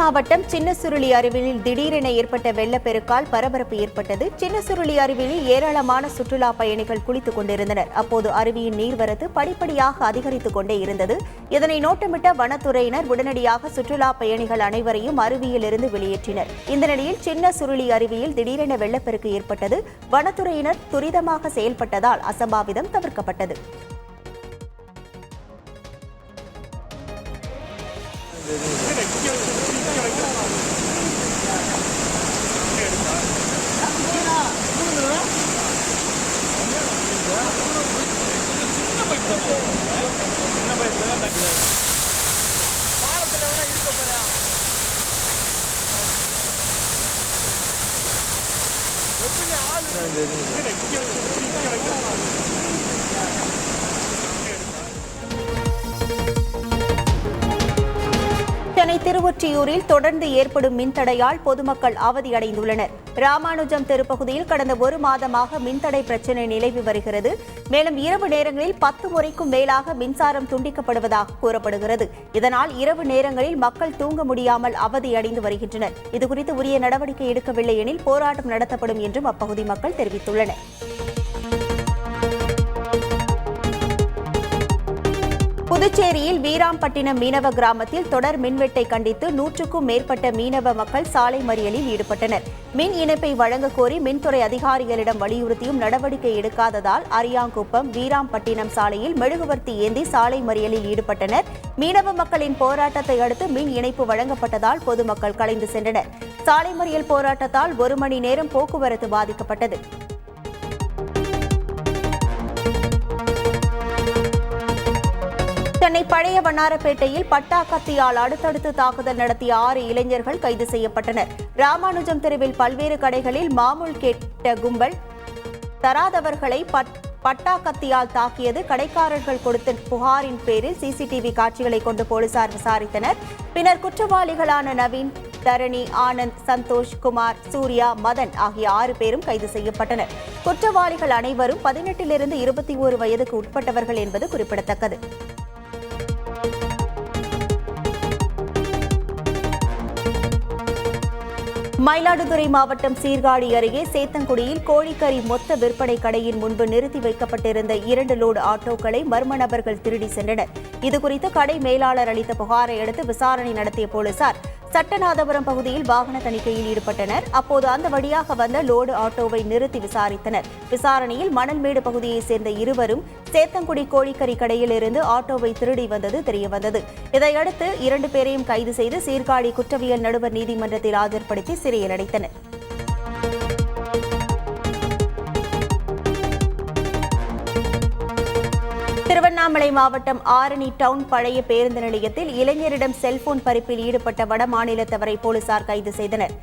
மாவட்டம் சின்னசுருளி அருவியில் திடீரென ஏற்பட்ட வெள்ளப்பெருக்கால் பரபரப்பு ஏற்பட்டது. சின்னசுருளி அருவியில் ஏராளமான சுற்றுலா பயணிகள் குளித்துக் கொண்டிருந்தனர். அப்போது அருவியின் நீர்வரத்து படிப்படியாக அதிகரித்துக் கொண்டே இருந்தது. இதனை நோட்டமிட்ட வனத்துறையினர் உடனடியாக சுற்றுலா பயணிகள் அனைவரையும் அருவியிலிருந்து வெளியேற்றினர். இந்த நிலையில் சின்னசுருளி அருவியில் திடீரென வெள்ளப்பெருக்கு ஏற்பட்டது. வனத்துறையினர் துரிதமாக செயல்பட்டதால் அசம்பாவிதம் தவிர்க்கப்பட்டது. சென்னை திருவொற்றியூரில் தொடர்ந்து ஏற்படும் மின்தடையால் பொதுமக்கள் அவதியடைந்துள்ளனர். ராமானுஜம் தெருப்பகுதியில் கடந்த ஒரு மாதமாக மின்தடை பிரச்சினை நிலவி வருகிறது. மேலும் இரவு நேரங்களில் 10 முறைக்கும் மேலாக மின்சாரம் துண்டிக்கப்படுவதாக கூறப்படுகிறது. இதனால் இரவு நேரங்களில் மக்கள் தூங்க முடியாமல் அவதியடைந்து வருகின்றனர். இதுகுறித்து உரிய நடவடிக்கை எடுக்கவில்லை எனில் போராட்டம் நடத்தப்படும் என்றும் அப்பகுதி மக்கள் தெரிவித்துள்ளனர். புதுச்சேரியில் வீராம்பட்டினம் மீனவ கிராமத்தில் தொடர் மின்வெட்டை கண்டித்து 100க்கும் மேற்பட்ட மீனவ மக்கள் சாலை மறியலில் ஈடுபட்டனர். மின் இணைப்பை வழங்கக் கோரி மின்துறை அதிகாரிகளிடம் வலியுறுத்தியும் நடவடிக்கை எடுக்காததால் அரியாங்குப்பம் வீராம்பட்டினம் சாலையில் மெழுகுவர்த்தி ஏந்தி சாலை மறியலில் ஈடுபட்டனர். மீனவ மக்களின் போராட்டத்தை அடுத்து மின் இணைப்பு வழங்கப்பட்டதால் பொதுமக்கள் கலைந்து சென்றனர். சாலை மறியல் போராட்டத்தால் 1 மணி நேரம் போக்குவரத்து பாதிக்கப்பட்டது. சென்னை பழைய வண்ணாரப்பேட்டையில் பட்டா கத்தியால் அடுத்தடுத்து தாக்குதல் நடத்திய 6 இளைஞர்கள் கைது செய்யப்பட்டனர். ராமானுஜம் தெருவில் பல்வேறு கடைகளில் மாமூல் கேட்ட கும்பல் தராதவர்களை பட்டா கத்தியால் தாக்கியது. கடைக்காரர்கள் கொடுத்த புகாரின் பேரில் சிசிடிவி காட்சிகளை கொண்டு போலீசார் விசாரித்தனர். பின்னர் குற்றவாளிகளான நவீன், தரணி, ஆனந்த், சந்தோஷ், குமார், சூர்யா, மதன் ஆகிய 6 பேரும் கைது செய்யப்பட்டனர். குற்றவாளிகள் அனைவரும் 18 - 21 வயதுக்கு உட்பட்டவர்கள் என்பது குறிப்பிடத்தக்கது. மயிலாடுதுறை மாவட்டம் சீர்காழி அருகே சேத்தங்குடியில் கோழிக்கறி மொத்த விற்பனை கடையின் முன்பு நிறுத்தி வைக்கப்பட்டிருந்த 2 லோடு ஆட்டோக்களை மர்ம நபர்கள் திருடி சென்றனர். இதுகுறித்து கடை மேலாளர் அளித்த புகாரை அடுத்து விசாரணை நடத்திய போலீசார் சட்டநாதபுரம் பகுதியில் வாகன தணிக்கையில் ஈடுபட்டனர். அப்போது அந்த வழியாக வந்த லோடு ஆட்டோவை நிறுத்தி விசாரித்தனர். விசாரணையில் மணல்மேடு பகுதியைச் சேர்ந்த இருவரும் சேத்தங்குடி கோழிக்கறி கடையில் இருந்து ஆட்டோவை திருடி வந்தது தெரியவந்தது. இதையடுத்து 2 பேரையும் கைது செய்து சீர்காழி குற்றவியல் நடுவர் நீதிமன்றத்தில் ஆஜர்படுத்தி சிறையில் அடைத்தனர். திருவண்ணாமலை மாவட்டம் ஆரணி டவுன் பழைய பேருந்து நிலையத்தில் இளைஞரிடம் செல்போன் பறிப்பில் ஈடுபட்ட வடமாநிலத்தவரை போலீசார் கைது செய்தனர்.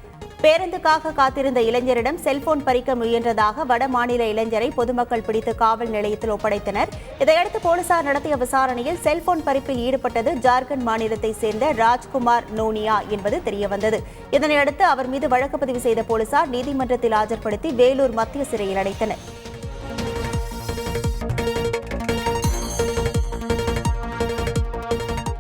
பேருந்துக்காக காத்திருந்த இளைஞரிடம் செல்போன் பறிக்க முயன்றதாக வடமாநில இளைஞரை பொதுமக்கள் பிடித்து காவல் நிலையத்தில் ஒப்படைத்தனர். இதையடுத்து போலீசார் நடத்திய விசாரணையில் செல்போன் பறிப்பில் ஈடுபட்டது ஜார்க்கண்ட் மாநிலத்தை சேர்ந்த ராஜ்குமார் நோனியா என்பது தெரியவந்தது. இதனையடுத்து அவர் மீது வழக்கு பதிவு செய்த போலீசார் நீதிமன்றத்தில் ஆஜர்படுத்தி வேலூர் மத்திய சிறையில் அடைத்தனர்.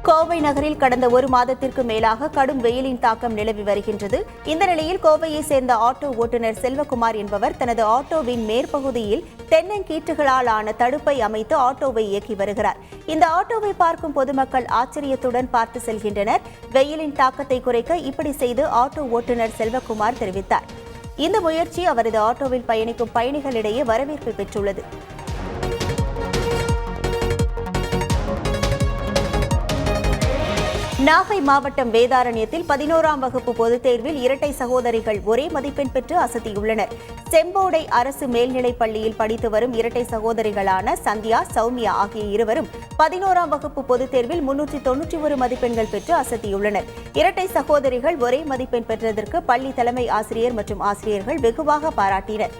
கோவை நகரில் கடந்த ஒரு மாதத்திற்கு மேலாக கடும் வெயிலின் தாக்கம் நிலவி வருகின்றது. இந்த நிலையில் கோவையை சேர்ந்த ஆட்டோ ஓட்டுநர் செல்வகுமார் என்பவர் தனது ஆட்டோவின் மேற்பகுதியில் தென்னங்கீற்றுகளால் ஆன தடுப்பை அமைத்து ஆட்டோவை இயக்கி வருகிறார். இந்த ஆட்டோவை பார்க்கும் பொதுமக்கள் ஆச்சரியத்துடன் பார்த்து செல்கின்றனர். வெயிலின் தாக்கத்தை குறைக்க இப்படி செய்து ஆட்டோ ஓட்டுநர் செல்வகுமார் தெரிவித்தார். இந்த முயற்சி அவரது ஆட்டோவில் பயணிக்கும் பயணிகளிடையே வரவேற்பை பெற்றுள்ளது. நாகை மாவட்டம் வேதாரண்யத்தில் 11ஆம் வகுப்பு பொதுத் தேர்வில் இரட்டை சகோதரிகள் ஒரே மதிப்பெண் பெற்று அசத்தியுள்ளனர். செம்போடை அரசு மேல்நிலைப் பள்ளியில் படித்து வரும் இரட்டை சகோதரிகளான சந்தியா, சௌமியா ஆகிய இருவரும் 11ஆம் வகுப்பு பொதுத் தேர்வில் 391 மதிப்பெண்கள் பெற்று அசத்தியுள்ளனர். இரட்டை சகோதரிகள் ஒரே மதிப்பெண் பெற்றதற்கு பள்ளி தலைமை ஆசிரியர் மற்றும் ஆசிரியர்கள் வெகுவாக பாராட்டினர்.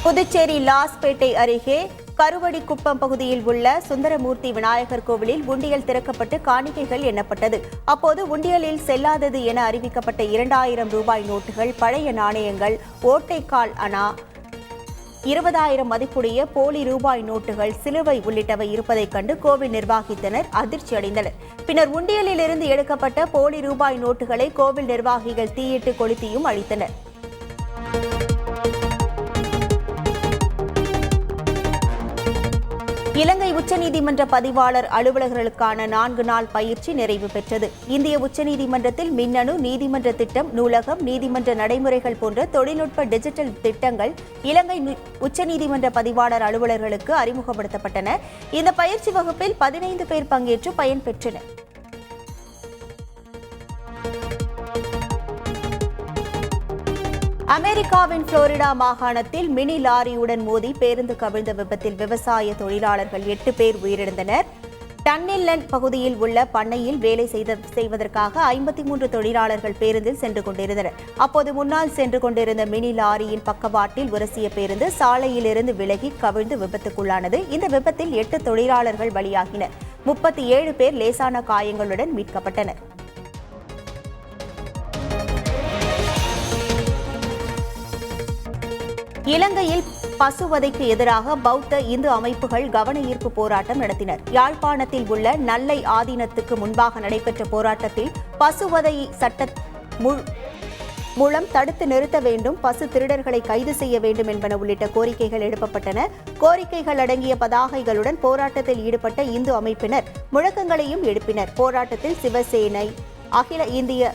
புதுச்சேரி லாஸ்பேட்டை அருகே கருவடிக்குப்பம் பகுதியில் உள்ள சுந்தரமூர்த்தி விநாயகர் கோவிலில் உண்டியல் திறக்கப்பட்டு காணிக்கைகள் எண்ணப்பட்டது. அப்போது உண்டியலில் செல்லாதது என அறிவிக்கப்பட்ட 2000 ரூபாய் நோட்டுகள், பழைய நாணயங்கள், ஓட்டைக்கால் அணா, 20,000 மதிப்புடைய போலி ரூபாய் நோட்டுகள், சிலுவை உள்ளிட்டவை இருப்பதைக் கண்டு கோவில் நிர்வாகத்தினர் அதிர்ச்சி அடைந்தனர். பின்னர் உண்டியலில் இருந்து எடுக்கப்பட்ட போலி ரூபாய் நோட்டுகளை கோவில் நிர்வாகிகள் தீயிட்டு கொளுத்தியும் அழித்தனர். இலங்கை உச்சநீதிமன்ற பதிவாளர் அலுவலர்களுக்கான 4 நாள் பயிற்சி நிறைவு பெற்றது. இந்திய உச்சநீதிமன்றத்தில் மின்னணு நீதிமன்ற திட்டம், நூலகம், நீதிமன்ற நடைமுறைகள் போன்ற தொழில்நுட்ப டிஜிட்டல் திட்டங்கள் இலங்கை உச்சநீதிமன்ற பதிவாளர் அலுவலர்களுக்கு அறிமுகப்படுத்தப்பட்டன. இந்த பயிற்சி வகுப்பில் 15 பேர் பங்கேற்று பயன்பெற்றனர். அமெரிக்காவின் புளோரிடா மாகாணத்தில் மினி லாரியுடன் மோதி பேருந்து கவிழ்ந்த விபத்தில் விவசாய தொழிலாளர்கள் 8 பேர் உயிரிழந்தனர். டன்னில்லன் பகுதியில் உள்ள பண்ணையில் வேலை செய்வதற்காக 53 தொழிலாளர்கள் பேருந்தில் சென்று கொண்டிருந்தனர். அப்போது முன்னால் சென்று கொண்டிருந்த மினி லாரியின் பக்கவாட்டில் உரசிய பேருந்து சாலையிலிருந்து விலகி கவிழ்ந்து விபத்துக்குள்ளானது. இந்த விபத்தில் 8 தொழிலாளர்கள் பலியாகினர். 37 பேர் லேசான காயங்களுடன் மீட்கப்பட்டனர். இலங்கையில் பசுவதைக்கு எதிராக பௌத்த இந்து அமைப்புகள் கவன ஈர்ப்பு போராட்டம் நடத்தினர். யாழ்ப்பாணத்தில் உள்ள நல்லை ஆதீனத்துக்கு முன்பாக நடைபெற்ற போராட்டத்தில் பசுவதை சட்ட மூலம் தடுத்து நிறுத்த வேண்டும், பசு திருடர்களை கைது செய்ய வேண்டும் என்பன உள்ளிட்ட கோரிக்கைகள் எழுப்பப்பட்டன. கோரிக்கைகள் அடங்கிய பதாகைகளுடன் போராட்டத்தில் ஈடுபட்ட இந்து அமைப்பினர் முழக்கங்களையும் எழுப்பினர். போராட்டத்தில் சிவசேனை, அகில இந்திய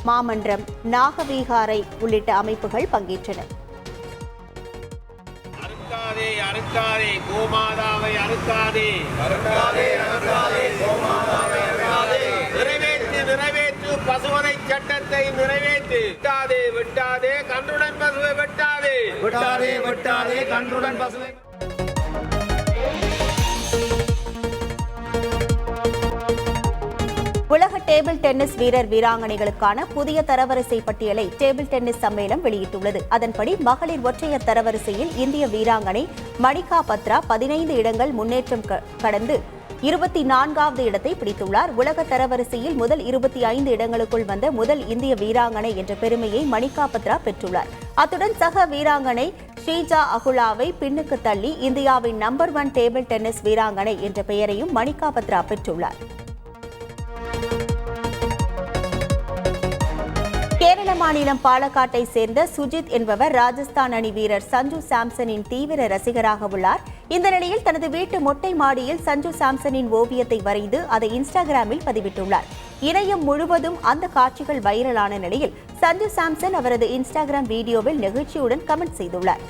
மாமன்றம், நாகவிகாரை உள்ளிட்ட அமைப்புகள் பங்கேற்றன. அறுக்காதே கோமாதாவை அறுக்காதே, நிறைவேற்று பசுவதை சட்டத்தை நிறைவேற்று. வெட்டாதே கன்றுடன் பசுவை வெட்டாதே கன்றுடன் பசுவை. உலக டேபிள் டென்னிஸ் வீரர் வீராங்கனைகளுக்கான புதிய தரவரிசை பட்டியலை டேபிள் டென்னிஸ் சம்மேளனம் வெளியிட்டுள்ளது. அதன்படி மகளிர் ஒற்றையர் தரவரிசையில் இந்திய வீராங்கனை மணிகா பத்ரா 15 இடங்கள் முன்னேற்றம் கடந்து 24வது இடத்தை பிடித்துள்ளார். உலக தரவரிசையில் முதல் 25 இடங்களுக்குள் வந்த முதல் இந்திய வீராங்கனை என்ற பெருமையை மணிகா பத்ரா பெற்றுள்ளார். அத்துடன் சக வீராங்கனை ஸ்ரீஜா அகுலாவை பின்னுக்கு தள்ளி இந்தியாவின் நம்பர் 1 டேபிள் டென்னிஸ் வீராங்கனை என்ற பெயரையும் மணிகா பத்ரா பெற்றுள்ளார். கேரள மாநிலம் பாலக்காட்டை சேர்ந்த சுஜித் என்பவர் ராஜஸ்தான் அணி வீரர் சஞ்சு சாம்சனின் தீவிர ரசிகராக உள்ளார். இந்த நிலையில் தனது வீட்டு மொட்டை மாடியில் சஞ்சு சாம்சனின் ஓவியத்தை வரைந்து அதை இன்ஸ்டாகிராமில் பதிவிட்டுள்ளார். இணையம் முழுவதும் அந்த காட்சிகள் வைரலான நிலையில் சஞ்சு சாம்சன் அவரது இன்ஸ்டாகிராம் வீடியோவில் நெகிழ்ச்சியுடன் கமெண்ட் செய்துள்ளார்.